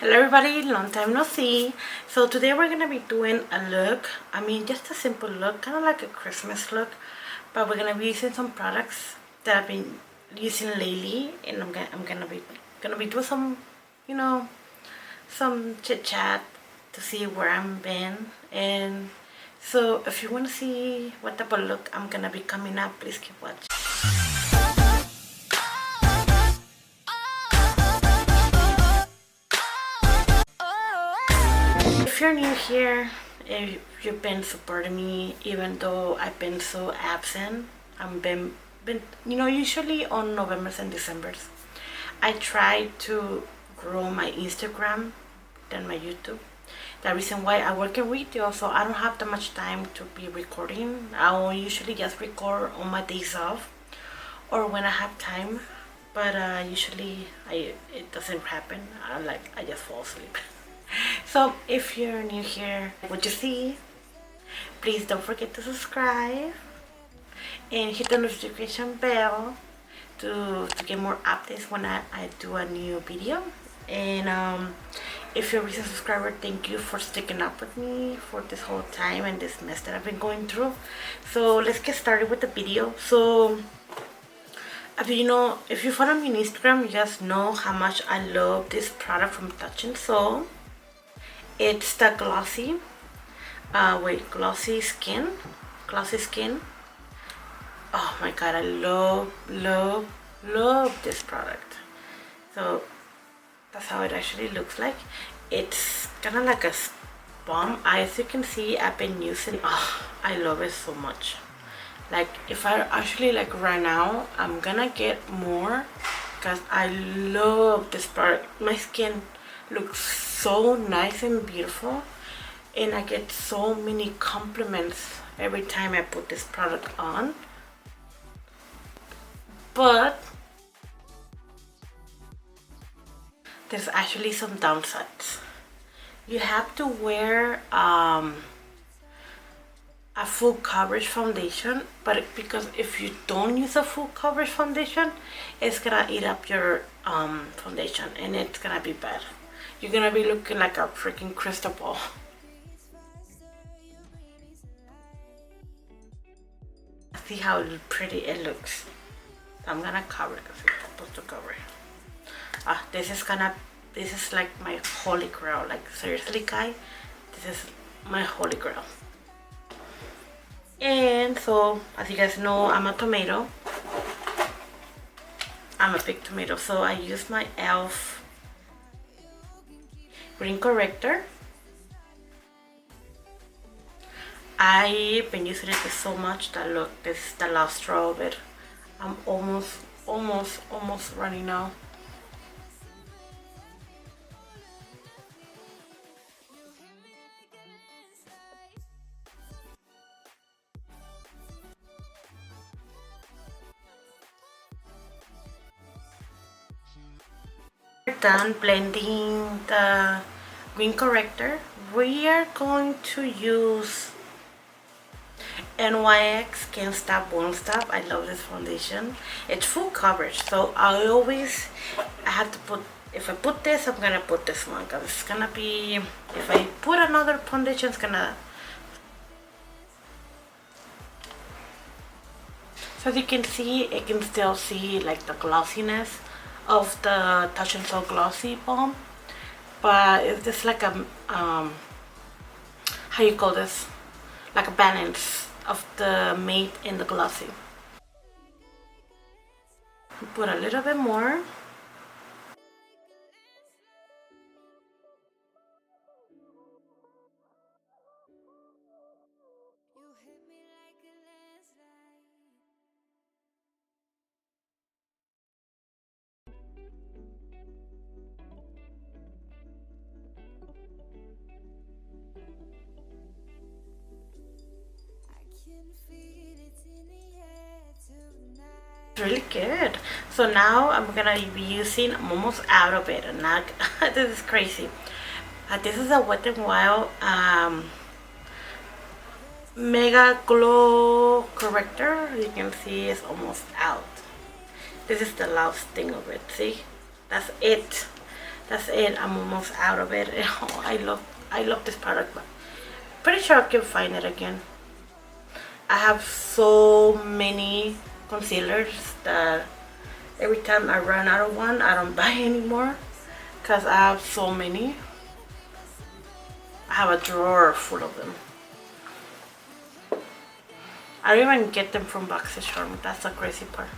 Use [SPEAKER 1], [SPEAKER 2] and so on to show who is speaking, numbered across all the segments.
[SPEAKER 1] Hello everybody, long time no see. So today we're gonna be doing a look. Just a simple look, kind of like a Christmas look, but we're gonna be using some products that I've been using lately, and I'm gonna be doing some, some chit chat to see where I'm been. And so if you want to see what type of look I'm gonna be coming up, please keep watching. If you're new here, if you've been supporting me even though I've been so absent, I've been usually on November's and December's I try to grow my Instagram than my YouTube. The reason why I work in retail, so I don't have that much time to be recording. I will usually just record on my days off or when I have time, but usually it doesn't happen. I just fall asleep. So if you're new here, what you see, please don't forget to subscribe and hit the notification bell to get more updates when I do a new video. And if you're a recent subscriber, thank you for sticking up with me for this whole time and this mess that I've been going through. So let's get started with the video. So if you follow me on Instagram, you just know how much I love this product from Touch and Soul. It's the glossy skin. Oh my god, I love this product. So that's how it actually looks like. It's kind of like a balm. As you can see, I've been using. I love it so much. Like if I actually right now, I'm gonna get more because I love this product. My skin looks so nice and beautiful, and I get so many compliments every time I put this product on. But there's actually some downsides. You have to wear a full coverage foundation, but because if you don't use a full coverage foundation, it's gonna eat up your foundation and it's gonna be bad. You're gonna be looking like a freaking crystal ball. See how pretty it looks. I'm gonna cover it because we're supposed to cover it. This is like my holy grail. Like seriously, guys, this is my holy grail. And so, as you guys know, I'm a tomato. I'm a big tomato, so I use my e.l.f. green corrector. I've been using it so much that look, this is the last straw of it. I'm almost running out. We're done blending the green corrector. We are going to use NYX Can't Stop Won't Stop. I love this foundation. It's full coverage, so I have to put, if I put this, I'm gonna put this one because it's gonna be, if I put another foundation, it's gonna. So as you can see, you can still see like the glossiness of the Touch and Soul Glossy Balm, but it's just like a how you call this, like a balance of the matte and the glossy. Put a little bit more. Really good. So now I'm gonna be using, I'm almost out of it, and now this is crazy. This is a Wet n Wild Mega Glow Corrector. You can see it's almost out. This is the last thing of it. See, that's it. That's it. I'm almost out of it. Oh, I love this product, but pretty sure I can find it again. I have so many concealers that every time I run out of one, I don't buy anymore because I have so many. I have a drawer full of them. I don't even get them from boxycharm. That's the crazy part.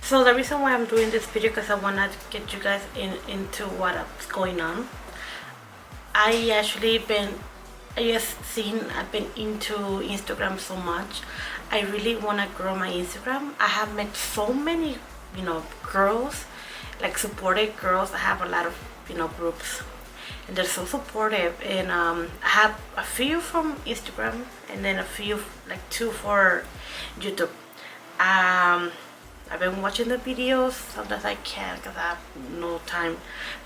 [SPEAKER 1] So the reason why I'm doing this video because I want to get you guys into what's going on. I I've been into Instagram so much. I really want to grow my Instagram. I have met so many, girls, like supportive girls. I have a lot of, groups, and they're so supportive. And I have a few from Instagram, and then a few, like 2 for YouTube. I've been watching the videos. Sometimes I can't because I have no time,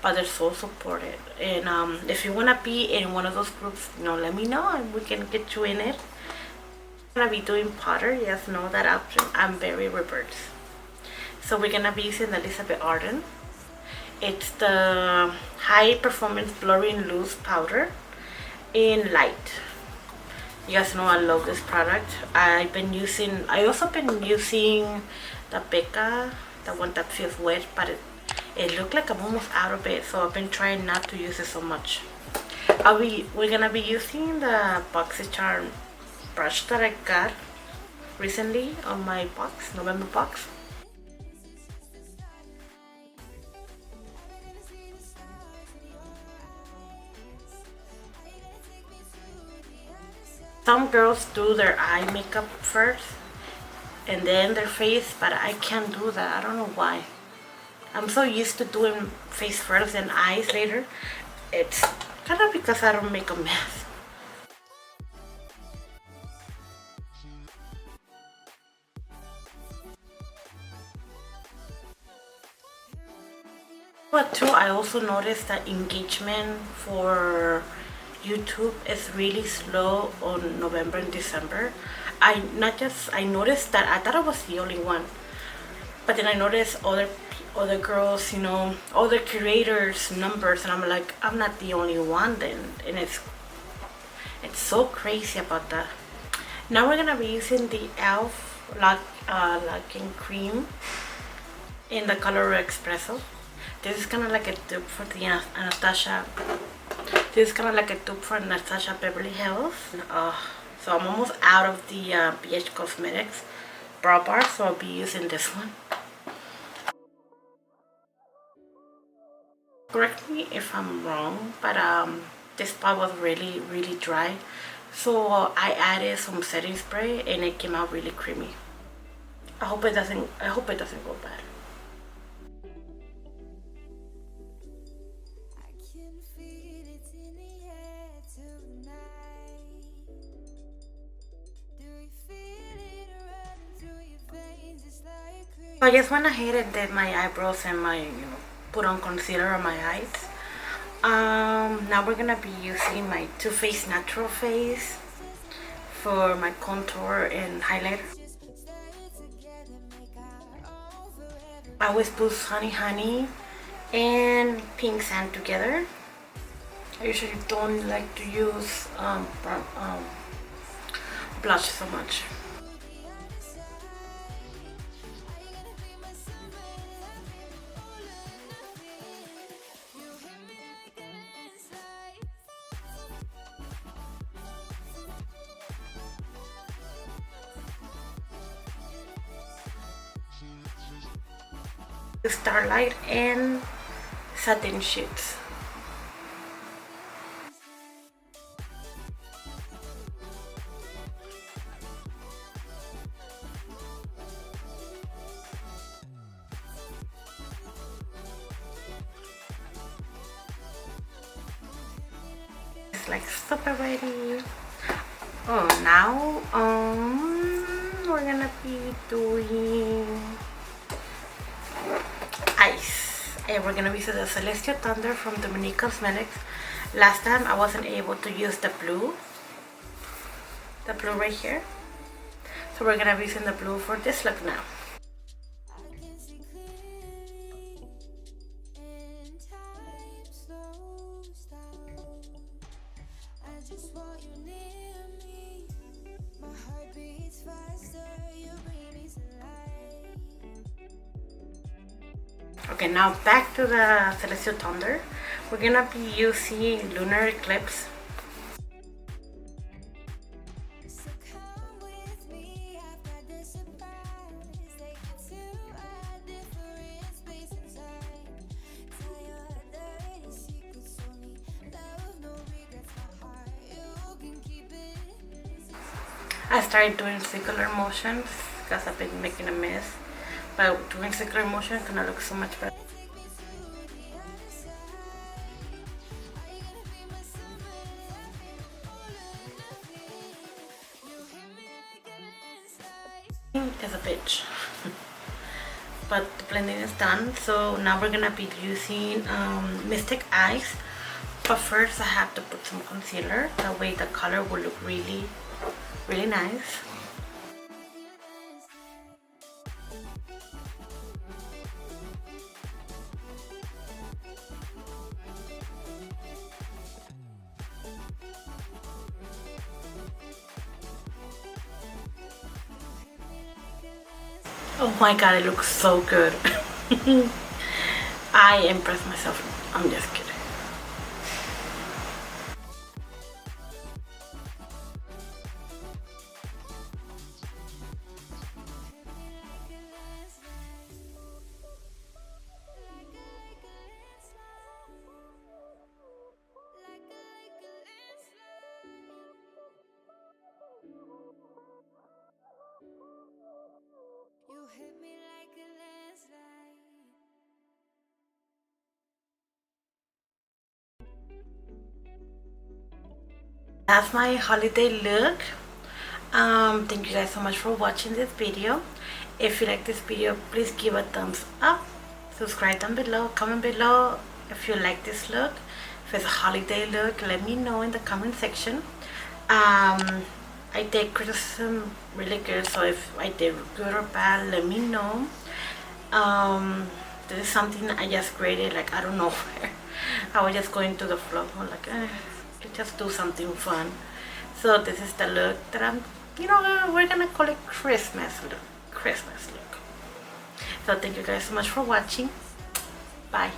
[SPEAKER 1] but they're so supportive. And if you want to be in one of those groups, let me know and we can get you in it. I'm going to be doing powder. Yes, know that option. I'm very reverse. So we're going to be using the Elizabeth Arden. It's the High Performance Blurring Loose Powder in light. You guys know I love this product. I also been using the Becca, the one that feels wet, but it looked like I'm almost out of it, so I've been trying not to use it so much. We're gonna be using the boxycharm brush that I got recently on my November box. Some girls do their eye makeup first and then their face, but I can't do that. I don't know why. I'm so used to doing face first and eyes later. It's kind of because I don't make a mess. But too, I also noticed that engagement for YouTube is really slow on November and December. I noticed that. I thought I was the only one, but then I noticed other girls, other creators numbers, and I'm like, I'm not the only one then. And it's so crazy about that. Now we're gonna be using the e.l.f. locking cream in the color Espresso. This is kind of like a dupe for the Anastasia. This is kind of like a dupe for Anastasia Beverly Hills. So I'm almost out of the BH Cosmetics brow bar, so I'll be using this one. Correct me if I'm wrong, but this spot was really, really dry. So I added some setting spray and it came out really creamy. I hope it doesn't go bad. I just went ahead and did my eyebrows and put on concealer on my eyes. Now we're gonna be using my Too Faced Natural Face for my contour and highlighter. I always put Honey and Pink Sand together. I usually don't like to use blush so much. Starlight and satin sheets. It's like super ready. Oh, now we're gonna be doing And we're gonna use the Celestial Thunder from Dominique Cosmetics. Last time I wasn't able to use the blue right here, so we're gonna be using the blue for this look now. Okay, now back to the Celestial Thunder. We're gonna be using Lunar Eclipse. I started doing circular motions because I've been making a mess, but doing circular motion is gonna look so much better. Is a bitch. But the blending is done, so now we're gonna be using Mystic Eyes. But first I have to put some concealer, that way the color will look really nice. Oh my god, it looks so good. I impressed myself. I'm just kidding. That's my holiday look. Thank you guys so much for watching this video. If you like this video, please give a thumbs up, subscribe down below, comment below if you like this look. If it's a holiday look, let me know in the comment section. I take criticism really good, so if I did good or bad, let me know. This is something I just created, like I don't know where. I was just going to the flow, like just do something fun. So this is the look that I'm, we're gonna call it Christmas look. So thank you guys so much for watching. Bye.